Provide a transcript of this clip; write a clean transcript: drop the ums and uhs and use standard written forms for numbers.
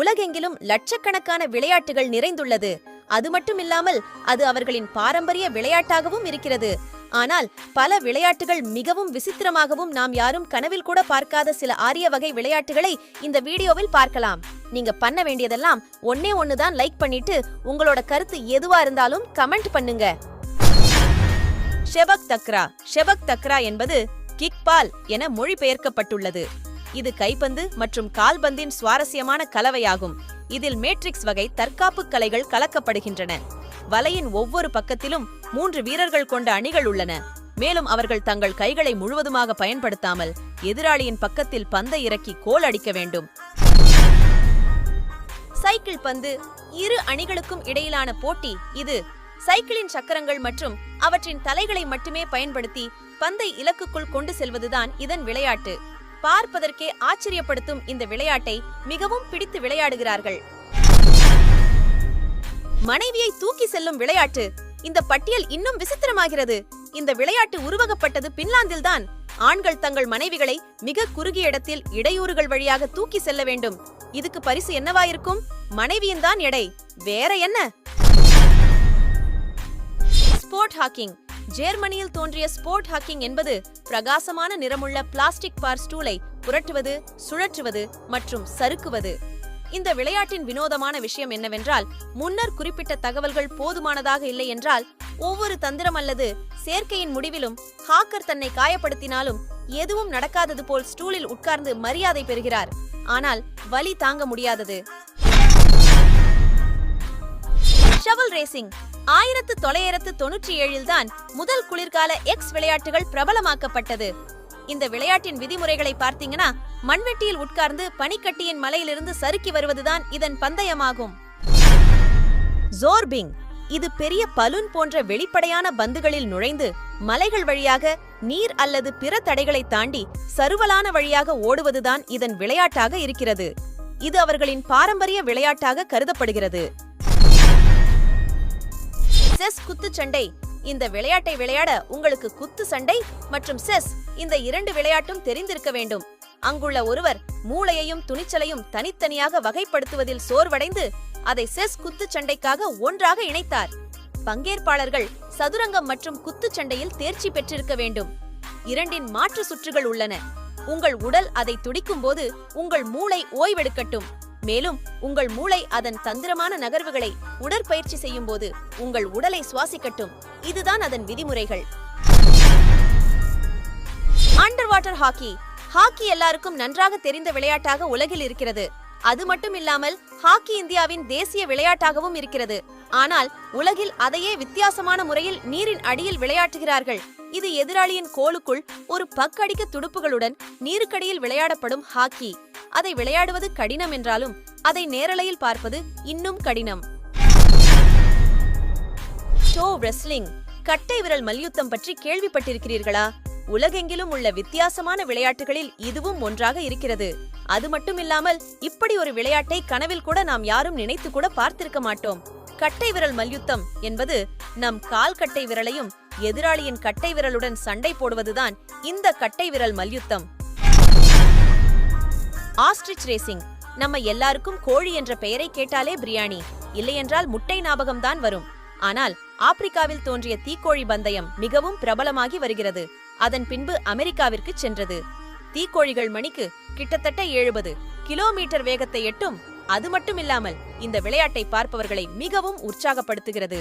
உலகெங்கிலும் லட்சக்கணக்கான விளையாட்டுகள் நிறைந்துள்ளது. அது மட்டுமில்லாமல் அது அவர்களின் பாரம்பரிய விளையாட்டாகவும் இருக்கிறது. ஆனால் பல விளையாட்டுகள் மிகவும் விசித்திரமாகவும் நாம் யாரும் கனவில் கூட பார்க்காத சில ஆரிய வகை விளையாட்டுகளை இந்த வீடியோவில் பார்க்கலாம். நீங்க பண்ண வேண்டியதெல்லாம் ஒன்னுதான், லைக் பண்ணிட்டு உங்களோட கருத்து எதுவா இருந்தாலும் கமெண்ட் பண்ணுங்க. ஷெபக் தக்ரா என்பது கிக்பால் என மொழிபெயர்க்கப்பட்டுள்ளது. இது கைப்பந்து மற்றும் கால்பந்தின் சுவாரஸ்யமான கலவையாகும். இதில் மேட்ரிக்ஸ் வகை தற்காப்பு கலைகள் கலக்கப்படுகின்றன. வலையின் ஒவ்வொரு பக்கத்திலும் 3 வீரர்கள் கொண்ட அணிகள் உள்ளன. மேலும் அவர்கள் தங்கள் கைகளை முழுவதுமாக பயன்படுத்தாமல் எதிராளியின் பக்கத்தில் பந்தை இறக்கி கோல் அடிக்க வேண்டும். சைக்கிள் பந்து இரு அணிகளுக்கும் இடையிலான போட்டி. இது சைக்கிளின் சக்கரங்கள் மற்றும் அவற்றின் தலைகளை மட்டுமே பயன்படுத்தி பந்தை இலக்குக்குள் கொண்டு செல்வதுதான் இதன் விளையாட்டு. பார்ப்பதற்கே ஆச்சரியப்படுத்தும் இந்த விளையாட்டை மிகவும் பிடித்து விளையாடுகிறார்கள். மனைவியை தூக்கி செல்லும் விளையாட்டு. இந்த பட்டியல் இன்னும் விசித்திரமாகிறது. இந்த விளையாட்டு உருவகப்பட்டது பின்லாந்தில்தான். ஆண்கள் தங்கள் மனைவிகளை மிக குறுகிய இடத்தில் இடையூறுகள் வழியாக தூக்கி செல்ல வேண்டும். இதுக்கு பரிசு என்னவாயிருக்கும்? மனைவியின் தான் எடை, வேற என்ன? Sport Hawking. ஜெர்மனியில் தோன்றிய ஸ்போர்ட் ஹாக்கிங் என்பது பிரகாசமான நிறமுள்ள பிளாஸ்டிக் பார் ஸ்டூலை புரட்டுவது, சுழற்றுவது மற்றும் சறுக்குவது. இந்த விளையாட்டின் வினோதமான விஷயம் என்னவென்றால், முன்னர் குறிப்பிட்ட தகவல்கள் போதுமானதாக இல்லை என்றால் ஒவ்வொரு தந்திரம் அல்லது சேர்க்கையின் முடிவிலும் ஹாக்கர் தன்னை காயப்படுத்தினாலும் எதுவும் நடக்காதது போல் ஸ்டூலில் உட்கார்ந்து மரியாதை பெறுகிறார். ஆனால் வலி தாங்க முடியாதது. Shovel racing. 1997 தான் முதல் குளிர்கால எக்ஸ் விளையாட்டுகள் பிரபலமாக்கப்பட்டது. இந்த விளையாட்டின் விதிமுறைகளை பார்த்தீங்கன்னா, மண்வெட்டியில் உட்கார்ந்து பனிக்கட்டியின் மலையிலிருந்து சறுக்கி வருவதுதான் இதன் பந்தயமாகும். ஜோர்பிங். இது பெரிய பலூன் போன்ற வெளிப்படையான பந்துகளில் நுழைந்து மலைகள் வழியாக நீர் அல்லது பிற தடைகளை தாண்டி சறுவலான வழியாக ஓடுவதுதான் இதன் விளையாட்டாக இருக்கிறது. இது அவர்களின் பாரம்பரிய விளையாட்டாக கருதப்படுகிறது. செஸ் குத்துச்சண்டை. இந்த விளையாட்டை விளையாட உங்களுக்கு குத்து சண்டை மற்றும் செஸ் இந்த 2 விளையாட்டும் தெரிந்திருக்க வேண்டும். அங்குள்ள ஒருவர் மூளையையும் துணிச்சலையும் தனித்தனியாக வகைப்படுத்துவதில் சோர்வடைந்து அதை செஸ் குத்துச்சண்டைக்காக ஒன்றாக இணைத்தார். பங்கேற்பாளர்கள் சதுரங்கம் மற்றும் குத்துச்சண்டையில் தேர்ச்சி பெற்றிருக்க வேண்டும். 2 மாற்று சுற்றுகள் உள்ளன. உங்கள் உடல் அதை துடிக்கும் போது உங்கள் மூளை ஓய்வெடுக்கட்டும். மேலும் உங்கள் மூளை அதன் தந்திரமான நகர்வுகளை உடற்பயிற்சி செய்யும் போது உங்கள் உடலை சுவாசிக்கட்டும். இதுதான் அதன் விதிமுறைகள். Under water hockey. ஹாக்கி எல்லாருக்கும் நன்றாக தெரிந்த விளையாட்டாக உலகில் இருக்கிறது. அது மட்டும் இல்லாமல் ஹாக்கி இந்தியாவின் தேசிய விளையாட்டாகவும் இருக்கிறது. ஆனால் உலகில் அதையே வித்தியாசமான முறையில் நீரின் அடியில் விளையாட்டுகிறார்கள். இது எதிராளியின் கோலுக்குள் ஒரு பக் அடிக்க துடுப்புகளுடன் நீருக்கடியில் விளையாடப்படும் ஹாக்கி. அதை விளையாடுவது கடினம் என்றாலும் அதை நேரலையில் பார்ப்பது இன்னும் கடினம். To wrestling. கட்டை விரல் மல்யுத்தம் பற்றி கேள்விப்பட்டிருக்கிறீர்களா? உலகெங்கிலும் உள்ள வித்தியாசமான விளையாட்டுகளில் இதுவும் ஒன்றாக இருக்கிறது. அது மட்டுமில்லாமல் இப்படி ஒரு விளையாட்டை கனவில் கூட நாம் யாரும் நினைத்து கூட பார்த்திருக்க மாட்டோம். கட்டை விரல் மல்யுத்தம் என்பது நம் கால் கட்டை விரலையும் எதிராளியின் கட்டை விரலுடன் சண்டை போடுவதுதான் இந்த கட்டை விரல் மல்யுத்தம். Ostrich racing. நம்ம எல்லாருக்கும் கோழி என்ற பெயரை கேட்டாலே பிரியாணி, இல்லையென்றால் முட்டை ஞாபகம்தான் வரும். ஆனால் ஆப்பிரிக்காவில் தோன்றிய தீக்கோழி பந்தயம் மிகவும் பிரபலமாகி வருகிறது. அதன் பின்பு அமெரிக்காவிற்கு சென்றது. தீக்கோழிகள் மணிக்கு கிட்டத்தட்ட 70 கிலோமீட்டர் வேகத்தை எட்டும். அது மட்டுமில்லாமல் இந்த விளையாட்டை பார்ப்பவர்களை மிகவும் உற்சாகப்படுத்துகிறது.